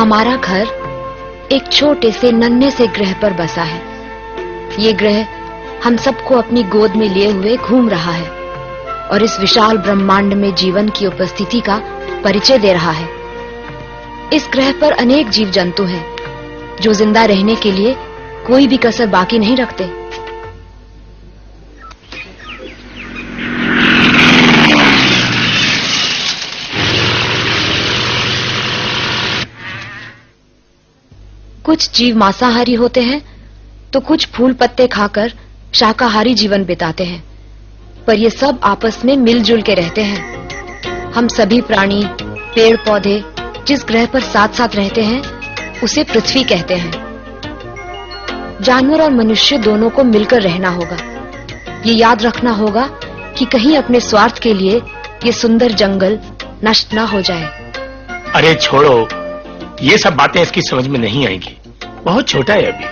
हमारा घर एक छोटे से नन्हे से ग्रह पर बसा है। ये ग्रह हम सबको अपनी गोद में लिए हुए घूम रहा है और इस विशाल ब्रह्मांड में जीवन की उपस्थिति का परिचय दे रहा है। इस ग्रह पर अनेक जीव जंतु हैं जो जिंदा रहने के लिए कोई भी कसर बाकी नहीं रखते। कुछ जीव मांसाहारी होते हैं तो कुछ फूल पत्ते खाकर शाकाहारी जीवन बिताते हैं, पर ये सब आपस में मिलजुल के रहते हैं। हम सभी प्राणी, पेड़ पौधे जिस ग्रह पर साथ साथ रहते हैं उसे पृथ्वी कहते हैं। जानवर और मनुष्य दोनों को मिलकर रहना होगा। ये याद रखना होगा कि कहीं अपने स्वार्थ के लिए ये सुंदर जंगल नष्ट ना हो जाए। अरे छोड़ो, ये सब बातें इसकी समझ में नहीं आएंगी। बहुत छोटा है अभी,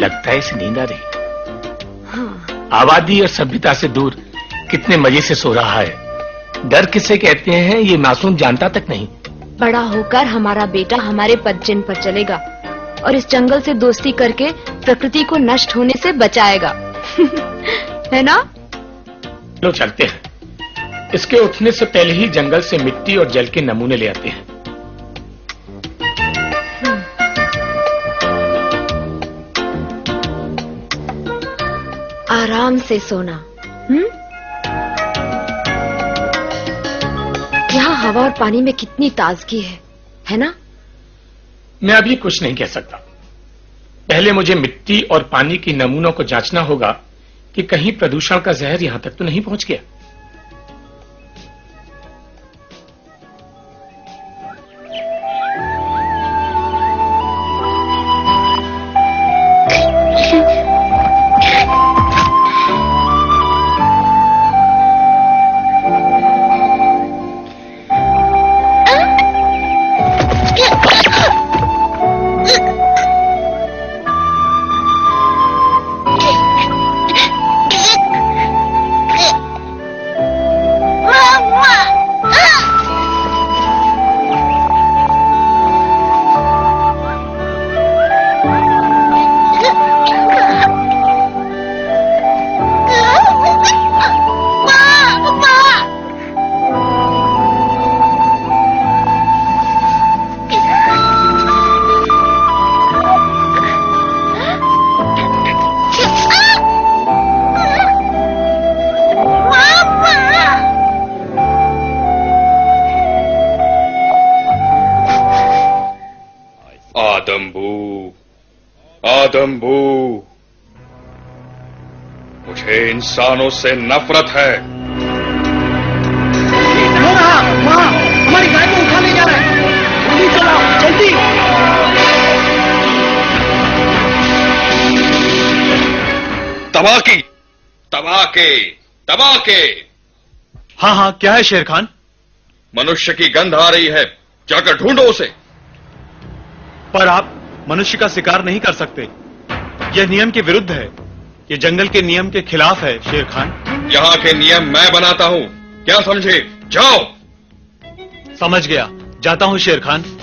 लगता है इसे नींद आ रही। हाँ। आबादी और सभ्यता से दूर कितने मजे से सो रहा है। डर किसे कहते हैं ये मासूम जानता तक नहीं। बड़ा होकर हमारा बेटा हमारे पदचिन्ह पर चलेगा और इस जंगल से दोस्ती करके प्रकृति को नष्ट होने से बचाएगा। है ना? लो चलते हैं। इसके उठने से पहले ही जंगल से मिट्टी और जल के नमूने ले आते हैं। आराम से सोना। यहाँ हवा और पानी में कितनी ताजगी है ना? मैं अभी कुछ नहीं कह सकता। पहले मुझे मिट्टी और पानी की नमूनों को जांचना होगा कि कहीं प्रदूषण का जहर यहाँ तक तो नहीं पहुंच गया। आदम्बू, मुझे इंसानों से नफरत है। वहाँ हमारी गाय को उठा ले जा रहा है। जल्दी चलाओ, जल्दी। तबाकी, तबाके, तबाके। हाँ हाँ, क्या है शेर खान? मनुष्य की गंध आ रही है, जाकर ढूंढो उसे। पर आप मनुष्य का शिकार नहीं कर सकते, यह नियम के विरुद्ध है। यह जंगल के नियम के खिलाफ है शेर खान। यहाँ के नियम मैं बनाता हूँ, क्या समझे? जाओ। समझ गया, जाता हूँ शेर खान।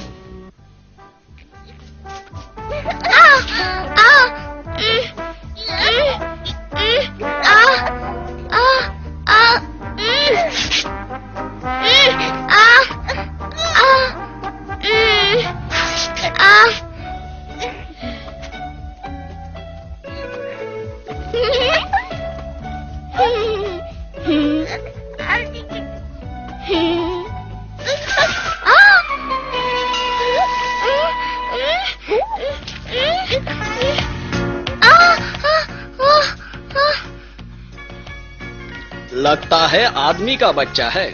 लगता है आदमी का बच्चा है।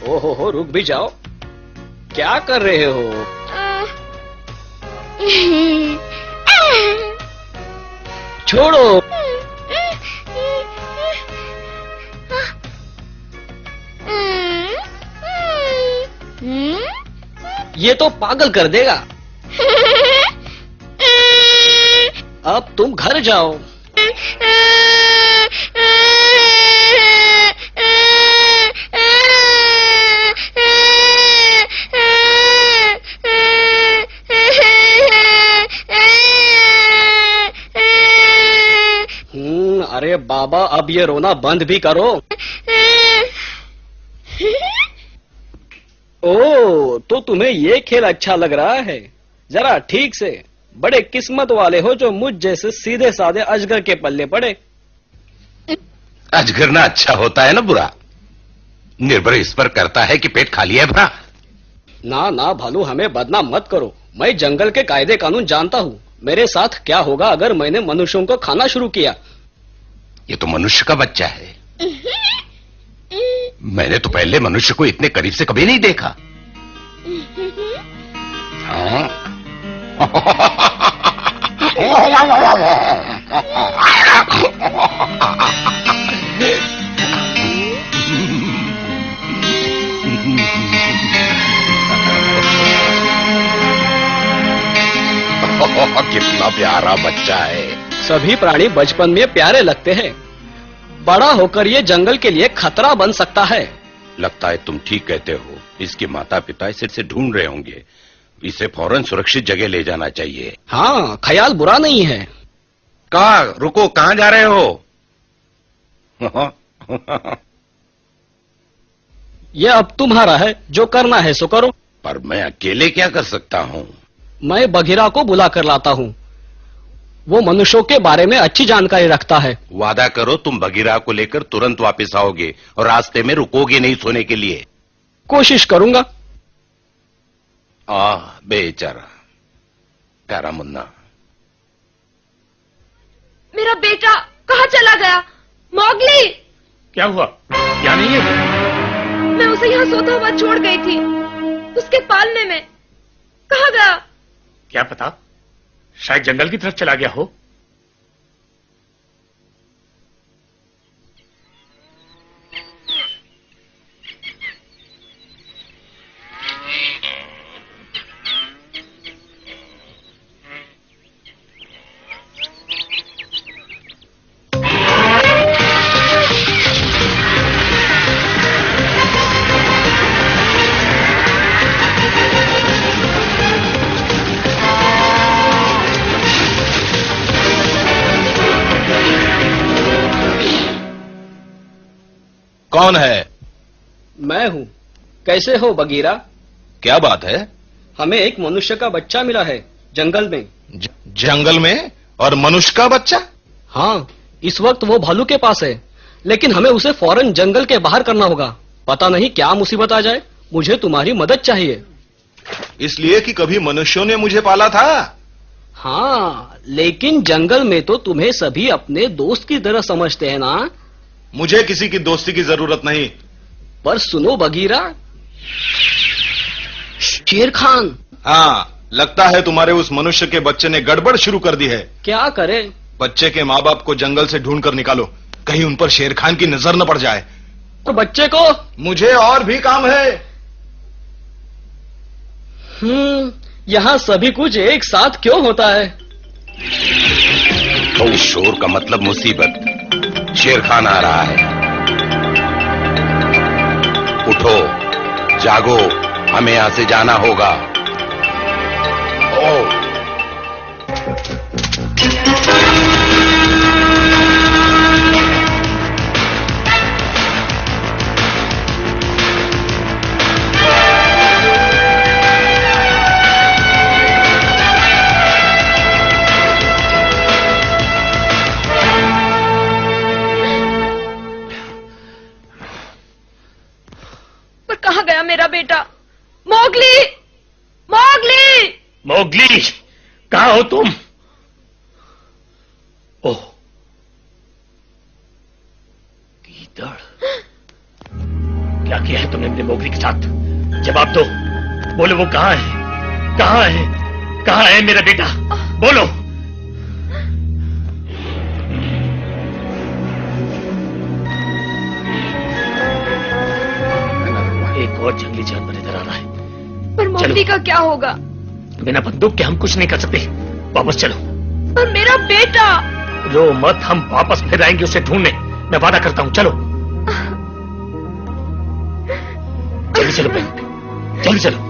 ओहो हो, रुक भी जाओ। क्या कर रहे हो? छोड़ो। ये तो पागल कर देगा। अब तुम घर जाओ। बाबा अब ये रोना बंद भी करो। ओ, तो तुम्हें ये खेल अच्छा लग रहा है। जरा ठीक से, बड़े किस्मत वाले हो जो मुझ जैसे सीधे साधे अजगर के पल्ले पड़े। अजगर ना अच्छा होता है ना बुरा, निर्भर इस पर करता है कि पेट खाली है भरा। ना ना भालू, हमें बदनाम मत करो। मैं जंगल के कायदे कानून जानता हूँ। मेरे साथ क्या होगा अगर मैंने मनुष्यों को खाना शुरू किया? ये तो मनुष्य का बच्चा है। मैंने तो पहले मनुष्य को इतने करीब से कभी नहीं देखा। हाँ? कितना प्यारा बच्चा है। सभी प्राणी बचपन में प्यारे लगते हैं, बड़ा होकर ये जंगल के लिए खतरा बन सकता है। लगता है तुम ठीक कहते हो। इसके माता पिता इसे ढूंढ रहे होंगे। इसे फौरन सुरक्षित जगह ले जाना चाहिए। हाँ, ख्याल बुरा नहीं है। कहाँ रुको, कहाँ जा रहे हो? ये अब तुम्हारा है, जो करना है सो करो। पर मैं अकेले क्या कर सकता हूँ? मैं बघीरा को बुला कर लाता हूँ। वो मनुष्यों के बारे में अच्छी जानकारी रखता है। वादा करो तुम बघीरा को लेकर तुरंत वापस आओगे और रास्ते में रुकोगे नहीं सोने के लिए। कोशिश करूंगा। बेचारा प्यारा मुन्ना। मेरा बेटा कहाँ चला गया? मौगली! क्या हुआ? क्या नहीं है? मैं उसे यहाँ सोता हुआ छोड़ गई थी, उसके पालने में। कहाँ गया? क्या पता, शायद जंगल की तरफ चला गया हो। कौन है? मैं हूँ। कैसे हो बघीरा? क्या बात है? हमें एक मनुष्य का बच्चा मिला है जंगल में। जंगल में? और मनुष्य का बच्चा? हाँ, इस वक्त वो भालू के पास है, लेकिन हमें उसे फौरन जंगल के बाहर करना होगा। पता नहीं क्या मुसीबत आ जाए। मुझे तुम्हारी मदद चाहिए। इसलिए कि कभी मनुष्यों ने मुझे पाला था। हाँ, लेकिन जंगल में तो तुम्हें सभी अपने दोस्त की तरह समझते हैं ना? मुझे किसी की दोस्ती की जरूरत नहीं। पर सुनो बघीरा, शेर खान। हाँ, लगता है तुम्हारे उस मनुष्य के बच्चे ने गड़बड़ शुरू कर दी है। क्या करे? बच्चे के माँ बाप को जंगल से ढूंढ कर निकालो, कहीं उन पर शेर खान की नजर न पड़ जाए। तो बच्चे को? मुझे और भी काम है। यहाँ सभी कुछ एक साथ क्यों होता है? तो उस शोर का मतलब मुसीबत। शेर खान आ रहा है। उठो, जागो, हमें यहां से जाना होगा। ओ कहाँ गया मेरा बेटा? मोगली! मोगली! मोगली, कहाँ हो तुम? ओह, गीदड़! क्या किया है तुमने अपने मोगली के साथ? जवाब दो। बोलो, वो कहाँ है? कहाँ है? कहाँ है मेरा बेटा? बोलो। एक और जंगली जानवर इधर आ रहा है। पर मोगली का क्या होगा? बिना बंदूक के हम कुछ नहीं कर सकते। वापस चलो। पर मेरा बेटा! रो मत, हम वापस फिर आएंगे उसे ढूंढने। मैं वादा करता हूं। चलो जल्दी चलो बहन, जल्दी चलो।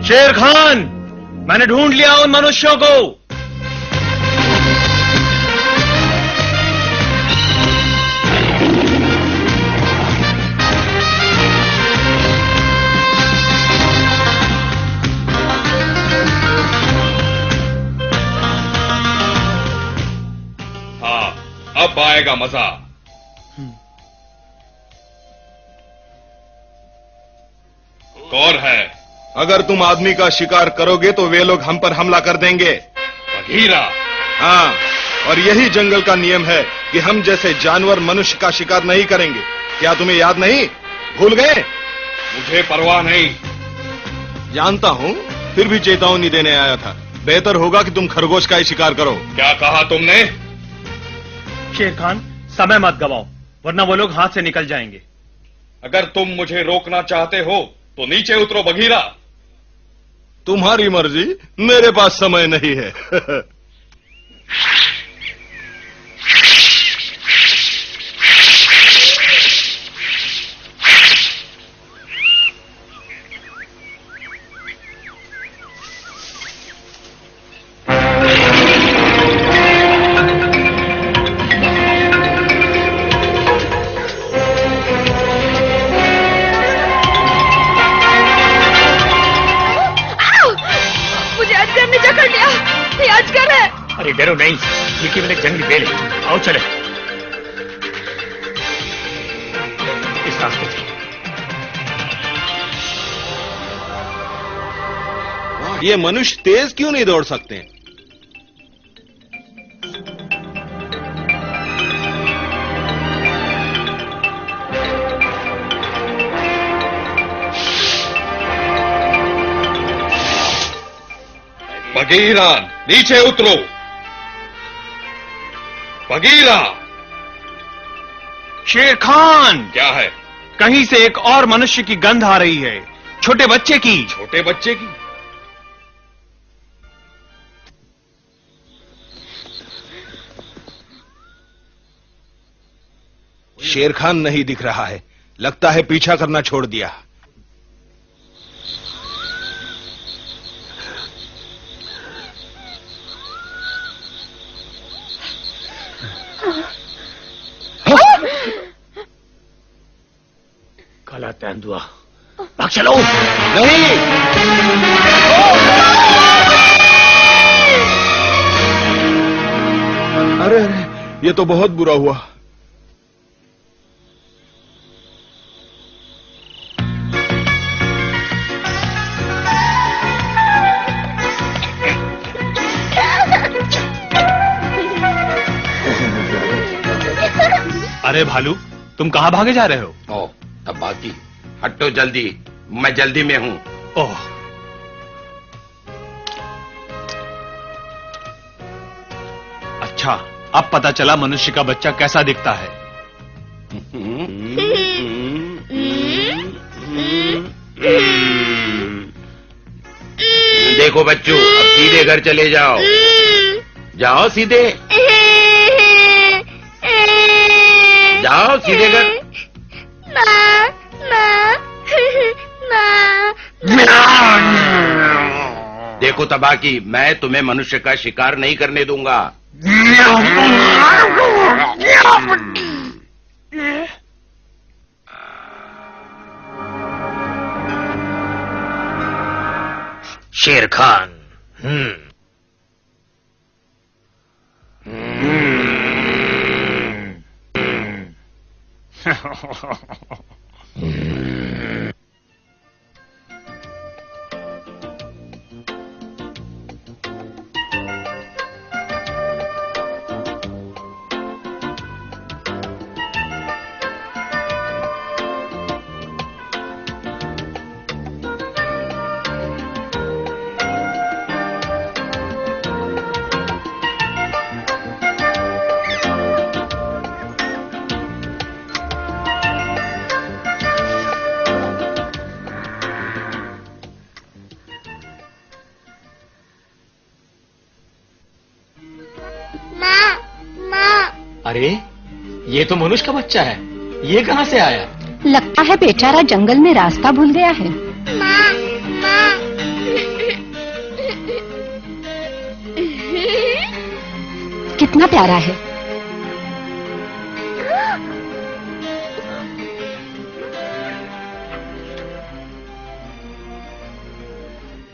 शेर खान, मैंने ढूंढ लिया उन मनुष्यों को। हाँ, अब आएगा मजा। कौन है? अगर तुम आदमी का शिकार करोगे तो वे लोग हम पर हमला कर देंगे। बघीरा। हाँ, और यही जंगल का नियम है कि हम जैसे जानवर मनुष्य का शिकार नहीं करेंगे। क्या तुम्हें याद नहीं? भूल गए? मुझे परवाह नहीं। जानता हूँ, फिर भी चेतावनी देने आया था। बेहतर होगा कि तुम खरगोश का ही शिकार करो। क्या कहा तुमने? शेर खान, समय मत गवाओ, वरना वो लोग हाथ से निकल जाएंगे। अगर तुम मुझे रोकना चाहते हो तो नीचे उतरो बघीरा। तुम्हारी मर्जी, मेरे पास समय नहीं है। अरे डरो नहीं, ये केवल एक जंगली बेल है। आओ चले, इस रास्ते से। ये मनुष्य तेज क्यों नहीं दौड़ सकते? बघीरा, नीचे उतरो। बघीरा। शेर खान, क्या है? कहीं से एक और मनुष्य की गंध आ रही है, छोटे बच्चे की। छोटे बच्चे की? शेर खान नहीं दिख रहा है, लगता है पीछा करना छोड़ दिया। काला तेंदुआ, भाग चलो। नहीं, अरे अरे, ये तो बहुत बुरा हुआ। अरे भालू, तुम कहां भागे जा रहे हो? ओ, तब बाकी हटो जल्दी, मैं जल्दी में हूं। ओह, अच्छा, अब पता चला मनुष्य का बच्चा कैसा दिखता है। देखो बच्चों, अब सीधे घर चले जाओ। जाओ सीधे, जाओ सीधे घर। देखो तबाकी, मैं तुम्हें मनुष्य का शिकार नहीं करने दूंगा। शेर खान। अरे, ये तो मनुष्य का बच्चा है, ये कहाँ से आया? लगता है बेचारा जंगल में रास्ता भूल गया है। माँ, माँ। कितना प्यारा है।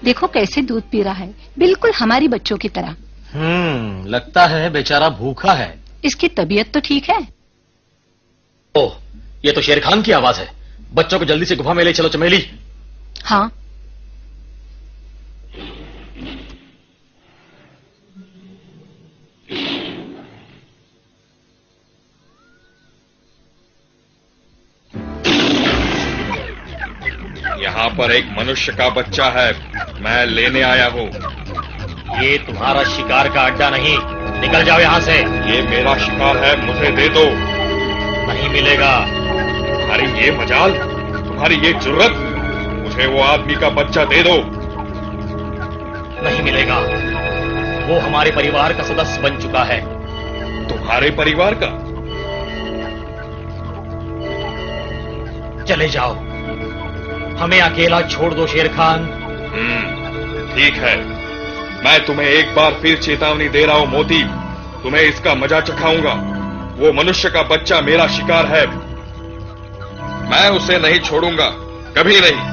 देखो कैसे दूध पी रहा है, बिल्कुल हमारी बच्चों की तरह। लगता है बेचारा भूखा है। इसकी तबीयत तो ठीक है। ओह, ये तो शेर खान की आवाज है। बच्चों को जल्दी से गुफा में ले चलो चमेली। हाँ। यहाँ पर एक मनुष्य का बच्चा है, मैं लेने आया हूँ। ये तुम्हारा शिकार का अड्डा नहीं, निकल जाओ यहाँ से। ये मेरा शिकार है, मुझे दे दो। नहीं मिलेगा। तुम्हारी ये मजाल, तुम्हारी ये जुर्रत, मुझे वो आदमी का बच्चा दे दो। नहीं मिलेगा। वो हमारे परिवार का सदस्य बन चुका है। तुम्हारे परिवार का? चले जाओ, हमें अकेला छोड़ दो शेर खान। ठीक है, मैं तुम्हें एक बार फिर चेतावनी दे रहा हूं मोती, तुम्हें इसका मजा चखाऊंगा। वो मनुष्य का बच्चा मेरा शिकार है, मैं उसे नहीं छोड़ूंगा, कभी नहीं।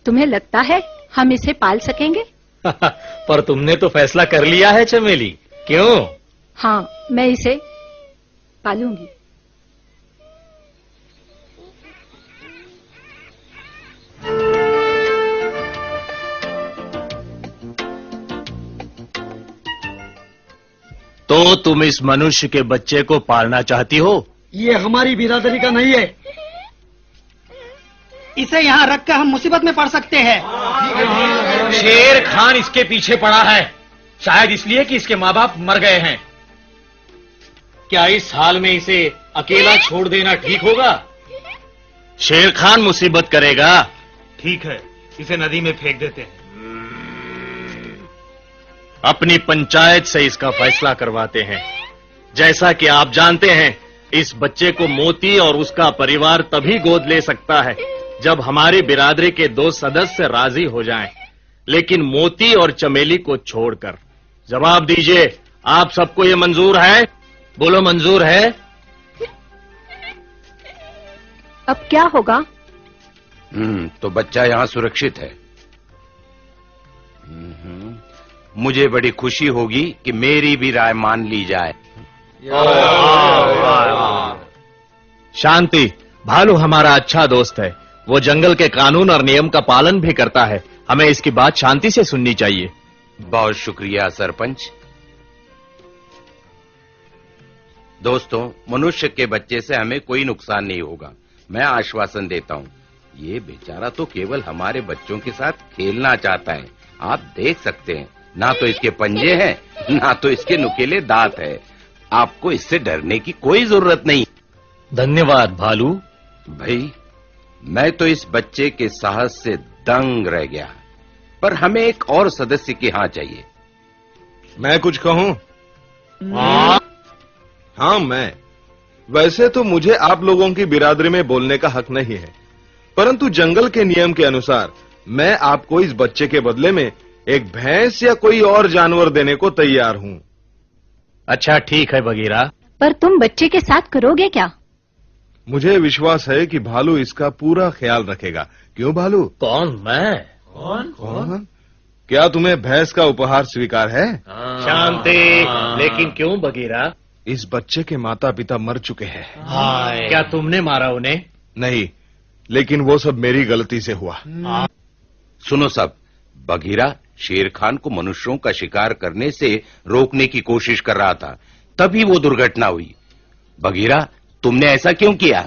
तुम्हें लगता है हम इसे पाल सकेंगे? पर तुमने तो फैसला कर लिया है चमेली, क्यों? हाँ, मैं इसे पालूंगी। तो तुम इस मनुष्य के बच्चे को पालना चाहती हो? ये हमारी बिरादरी का नहीं है, इसे यहाँ रखकर हम मुसीबत में पड़ सकते हैं। शेर खान इसके पीछे पड़ा है, शायद इसलिए कि इसके माँ बाप मर गए हैं। क्या इस हाल में इसे अकेला छोड़ देना ठीक होगा? शेर खान मुसीबत करेगा। ठीक है, इसे नदी में फेंक देते हैं। अपनी पंचायत से इसका फैसला करवाते हैं। जैसा कि आप जानते हैं, इस बच्चे को मोती और उसका परिवार तभी गोद ले सकता है जब हमारी बिरादरी के 2 सदस्य राजी हो जाएं, लेकिन मोती और चमेली को छोड़कर। जवाब दीजिए, आप सबको ये मंजूर है? बोलो, मंजूर है? अब क्या होगा? तो बच्चा यहाँ सुरक्षित है। मुझे बड़ी खुशी होगी कि मेरी भी राय मान ली जाए। शांति, भालू हमारा अच्छा दोस्त है। वो जंगल के कानून और नियम का पालन भी करता है। हमें इसकी बात शांति से सुननी चाहिए। बहुत शुक्रिया सरपंच। दोस्तों, मनुष्य के बच्चे से हमें कोई नुकसान नहीं होगा, मैं आश्वासन देता हूँ। ये बेचारा तो केवल हमारे बच्चों के साथ खेलना चाहता है। आप देख सकते हैं, ना तो इसके पंजे हैं, ना तो इसके नुकीले दांत है। आपको इससे डरने की कोई जरूरत नहीं। धन्यवाद भालू। भाई, मैं तो इस बच्चे के साहस से दंग रह गया, पर हमें एक और सदस्य की हाँ चाहिए। मैं कुछ कहूं? हाँ, मैं। वैसे तो मुझे आप लोगों की बिरादरी में बोलने का हक नहीं है, परंतु जंगल के नियम के अनुसार मैं आपको इस बच्चे के बदले में एक भैंस या कोई और जानवर देने को तैयार हूं। अच्छा, ठीक है बगीरा। पर तुम बच्चे के साथ करोगे क्या? मुझे विश्वास है कि भालू इसका पूरा ख्याल रखेगा। क्यों भालू? कौन? मैं? कौन? क्या तुम्हें भैंस का उपहार स्वीकार है? शांति। लेकिन क्यों बगीरा? इस बच्चे के माता पिता मर चुके हैं। क्या तुमने मारा उन्हें? नहीं, लेकिन वो सब मेरी गलती से हुआ। सुनो सब, बगीरा शेर खान को मनुष्यों का शिकार करने से रोकने की कोशिश कर रहा था, तभी वो दुर्घटना हुई। बगीरा, तुमने ऐसा क्यों किया?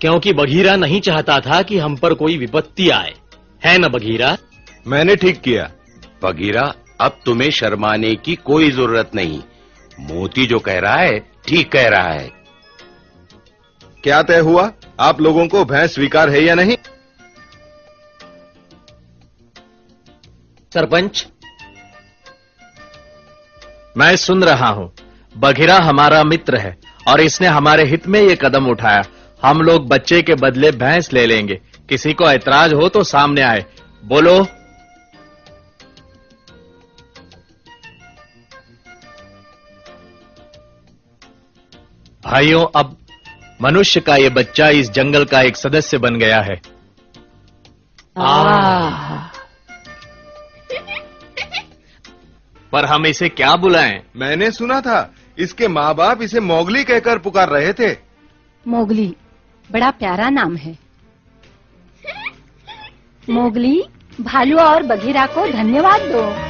क्योंकि बगीरा नहीं चाहता था कि हम पर कोई विपत्ति आए, है न बगीरा? मैंने ठीक किया। बगीरा, अब तुम्हें शर्माने की कोई जरूरत नहीं। मोती जो कह रहा है ठीक कह रहा है। क्या तय हुआ? आप लोगों को भैंस स्वीकार है या नहीं? सरपंच, मैं सुन रहा हूं। बघिरा हमारा मित्र है और इसने हमारे हित में ये कदम उठाया। हम लोग बच्चे के बदले भैंस ले लेंगे। किसी को ऐतराज हो तो सामने आए, बोलो। भाइयों, अब मनुष्य का ये बच्चा इस जंगल का एक सदस्य बन गया है। पर हम इसे क्या बुलाएं? मैंने सुना था इसके माँ बाप इसे मोगली कहकर पुकार रहे थे। मोगली बड़ा प्यारा नाम है। मोगली, भालू और बघीरा को धन्यवाद दो।